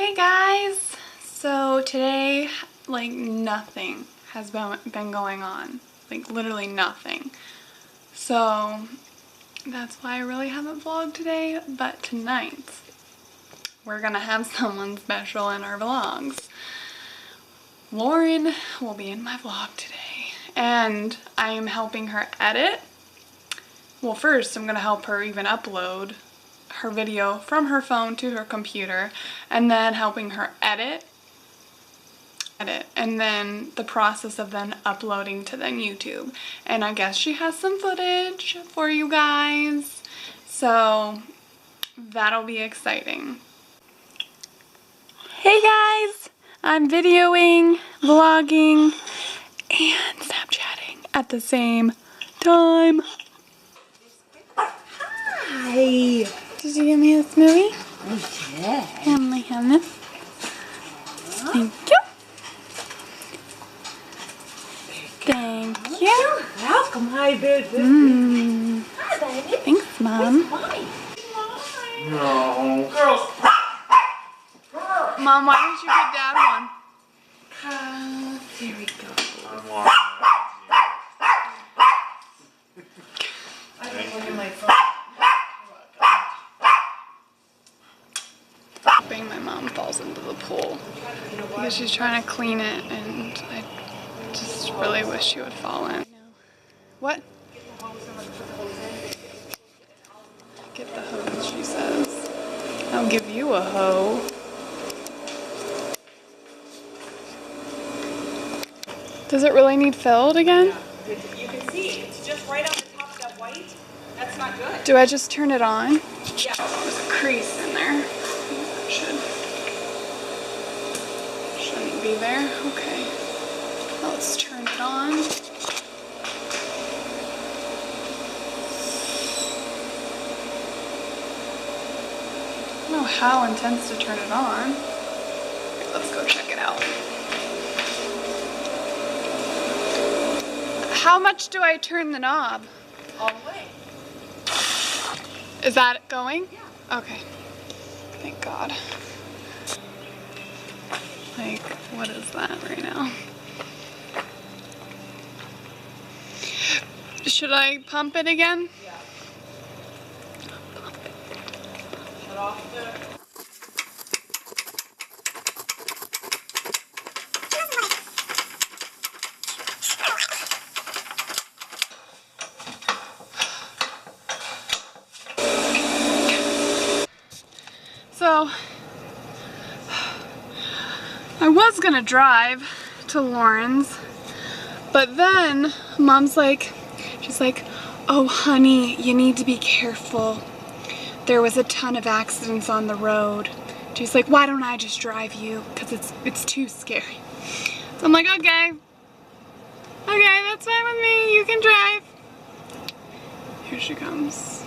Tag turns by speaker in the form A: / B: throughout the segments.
A: Hey guys! So today, like, nothing has been going on. Like, literally nothing. So that's why I really haven't vlogged today, but tonight we're gonna have someone special in our vlogs. Lauren will be in my vlog today, and I am helping her edit. Well, first I'm gonna help her even upload her video from her phone to her computer, and then helping her edit, and then the process of then uploading to then YouTube. And I guess she has some footage for you guys, so that'll be exciting. Hey guys, I'm videoing, vlogging, and Snapchatting at the same time.
B: Hi.
A: Did you give me a smoothie?
B: Yeah.
A: And I have this. Thank you. Thank you.
B: Welcome, hi, baby. Hi, baby.
A: Thanks, Mom.
B: No. Girls.
A: Mom, why didn't you get Dad one?
B: There we go. I don't look at my phone.
A: My mom falls into the pool because she's trying to clean it, and I just really wish she would fall in. What? Get the hose, she says. I'll give you a hoe. Does it really need filled again?
C: Yeah. You can see, it's just right on the top of that white. That's not good.
A: Do I just turn it on?
C: Yeah.
A: There's a crease in there. Shouldn't be there. Okay. Now let's turn it on. I don't know how intense to turn it on. Okay, let's go check it out. How much do I turn the knob?
C: All the way.
A: Is that going?
C: Yeah.
A: Okay. Thank God. Like, what is that right now? Should I pump it again?
C: Yeah. Shut off the...
A: So, I was gonna drive to Lauren's, but then Mom's like, she's like, oh honey, you need to be careful. There was a ton of accidents on the road. She's like, why don't I just drive you? Because it's too scary. So I'm like, okay. Okay, that's fine with me. You can drive. Here she comes.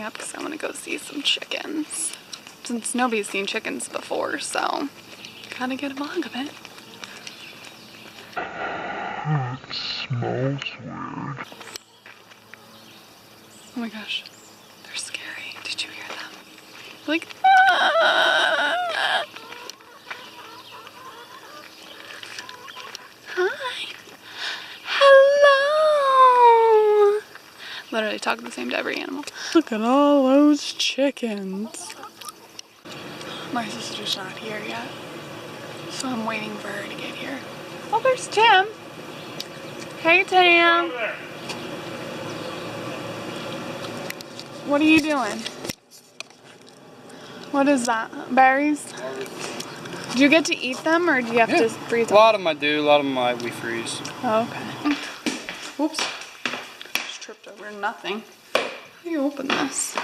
A: Up because I want to go see some chickens, since nobody's seen chickens before, so gotta get a vlog of it.
D: It smells weird.
A: Oh my gosh, they're scary. Did you hear them? Like, ah! Hi. Hello. Literally talk the same to every animal. Look at all those chickens. My sister's not here yet, so I'm waiting for her to get here. Oh, there's Tim. Hey, Tim. What are you doing? What is that? Berries? Do you get to eat them, or do you have to freeze them?
E: A lot of them I do, a lot of them we freeze.
A: Oh, okay. Whoops. Just tripped over nothing. How do you open this?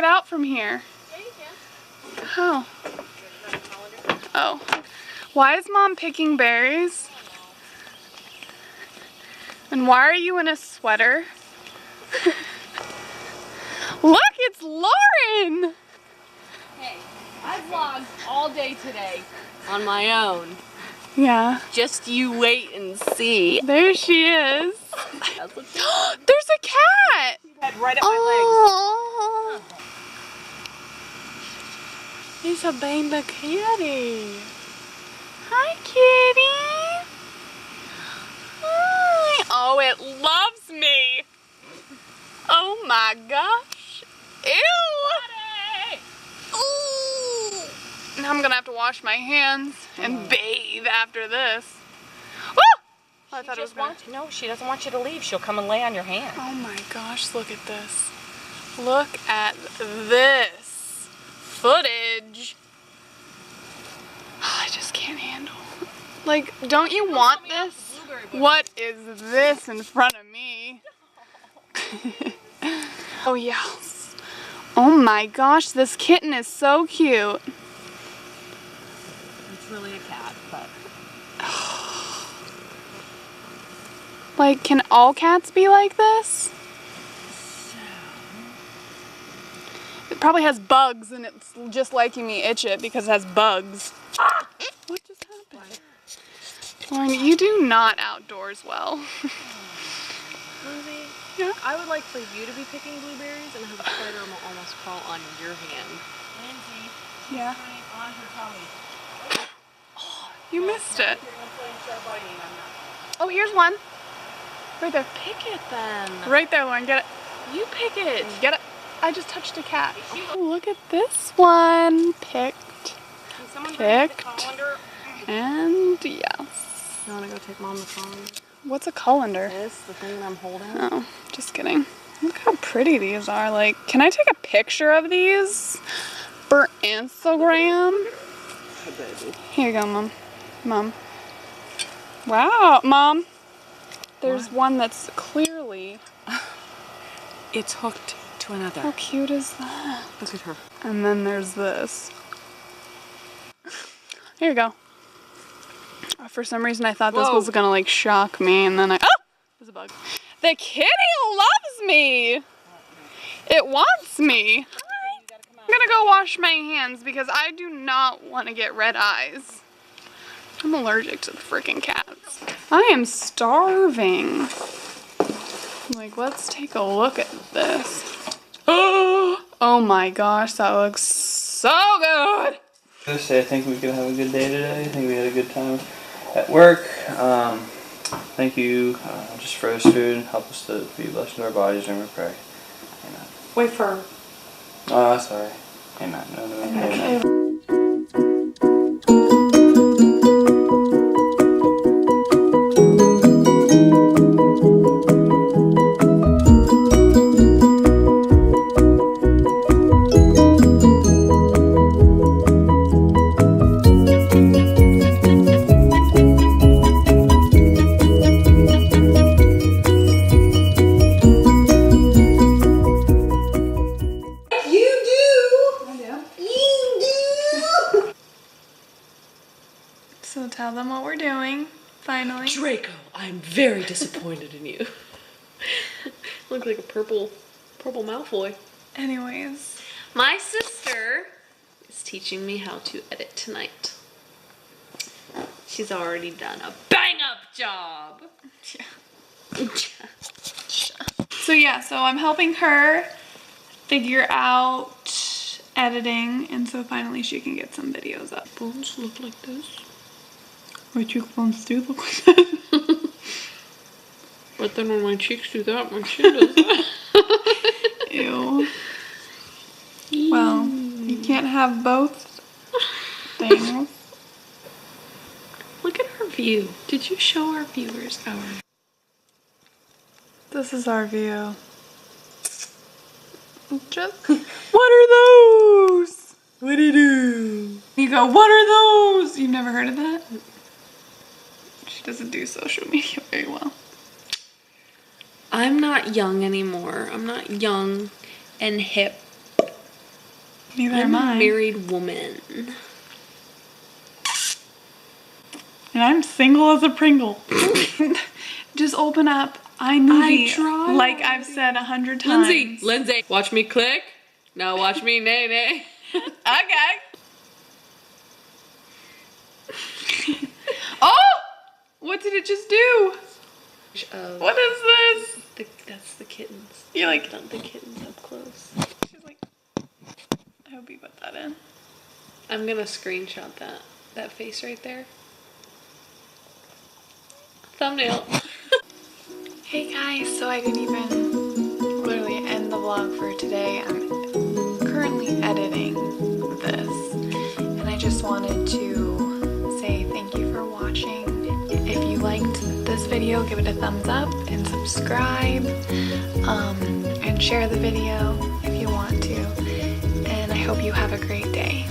A: get out from here?
B: Yeah, you can.
A: How? Oh. Why is Mom picking berries? And why are you in a sweater? Look, it's Lauren!
B: Hey, I vlogged all day today on my own.
A: Yeah.
B: Just you wait and see.
A: There she is. There's a cat!
C: Head right at my
A: Oh.
B: It's a baby kitty.
A: Hi, kitty. Hi. Oh, it loves me. Oh my gosh. Ew. Ooh. Now I'm gonna have to wash my hands and bathe after this. Woo! I thought it was gonna...
C: No, she doesn't want you to leave. She'll come and lay on your hand.
A: Oh my gosh, look at this. Look at this footage. I just can't handle. Like, don't you want this? What is this in front of me? Oh yes. Oh my gosh, this kitten is so cute.
B: It's really a cat, but
A: Like, can all cats be like this? It probably has bugs and it's just liking me itch it because it has bugs. What just happened? Lauren, you do not outdoors well.
B: Lindsay,
A: Yeah?
B: I would like for you to be picking blueberries and have a spider almost crawl on your hand.
C: Lindsay,
A: Yeah.
C: playing on her tummy.
A: You missed it.
C: You're going to play and start biting on that.
A: Oh, here's one. Right there.
B: Pick it then.
A: Right there, Lauren. Get it.
B: You pick it.
A: Get it. I just touched a cat. Oh, look at this one. Picked.
C: Can someone bring the
A: Picked.
C: colander?
A: And yes.
B: You want to go take Mom the colander?
A: What's a colander?
B: This, the thing that I'm holding.
A: Oh, just kidding. Look how pretty these are. Like, can I take a picture of these for Instagram?
B: Hey, baby.
A: Here you go, Mom. Mom. Wow, Mom. There's one that's clearly...
B: It's hooked to another.
A: How cute is that?
B: Look at her.
A: And then there's this. Here you go. For some reason I thought this was gonna like shock me and then oh! There's a bug. The kitty loves me! It wants me. I'm gonna go wash my hands because I do not want to get red eyes. I'm allergic to the freaking cats. I am starving. Like, let's take a look at this. Oh my gosh, that looks so good.
E: I think we could have a good day today. I think we had a good time at work. Thank you just for this food. Help us to be blessed in our bodies and we pray. Amen.
A: Wait for...
E: Oh, sorry. Amen. No, amen.
A: So tell them what we're doing, finally.
B: Draco, I'm very disappointed in you. Look like a purple Malfoy.
A: Anyways.
B: My sister is teaching me how to edit tonight. She's already done a bang-up job.
A: Yeah. So yeah, so I'm helping her figure out editing, and so finally she can get some videos up.
B: Bones look like this.
A: My cheekbones do look like that.
B: But then when my cheeks do that, my chin does that.
A: Ew. Well, you can't have both things.
B: Look at our view. Did you show our viewers our...
A: This is our view. Just, what are those? What do you do? You go, what are those? You've never heard of that? She doesn't do social media very well.
B: I'm not young anymore. I'm not young and hip
A: Neither
B: I'm
A: am
B: a
A: I.
B: married woman.
A: And I'm single as a Pringle. Just open up iMovie.
B: tried
A: Like I've said 100 times.
B: Lindsay, watch me click. Now watch me nay nay.
A: Okay. Oh! What did it just do? What is this?
B: That's the kittens.
A: You like,
B: Done the kittens up close.
A: she's like, I hope you put that in.
B: I'm gonna screenshot that face right there. Thumbnail.
A: Hey guys, so I didn't even literally end the vlog for today. I'm currently editing this, and I just wanted to say thank you for watching. If you liked this video, give it a thumbs up and subscribe, and share the video if you want to. And I hope you have a great day.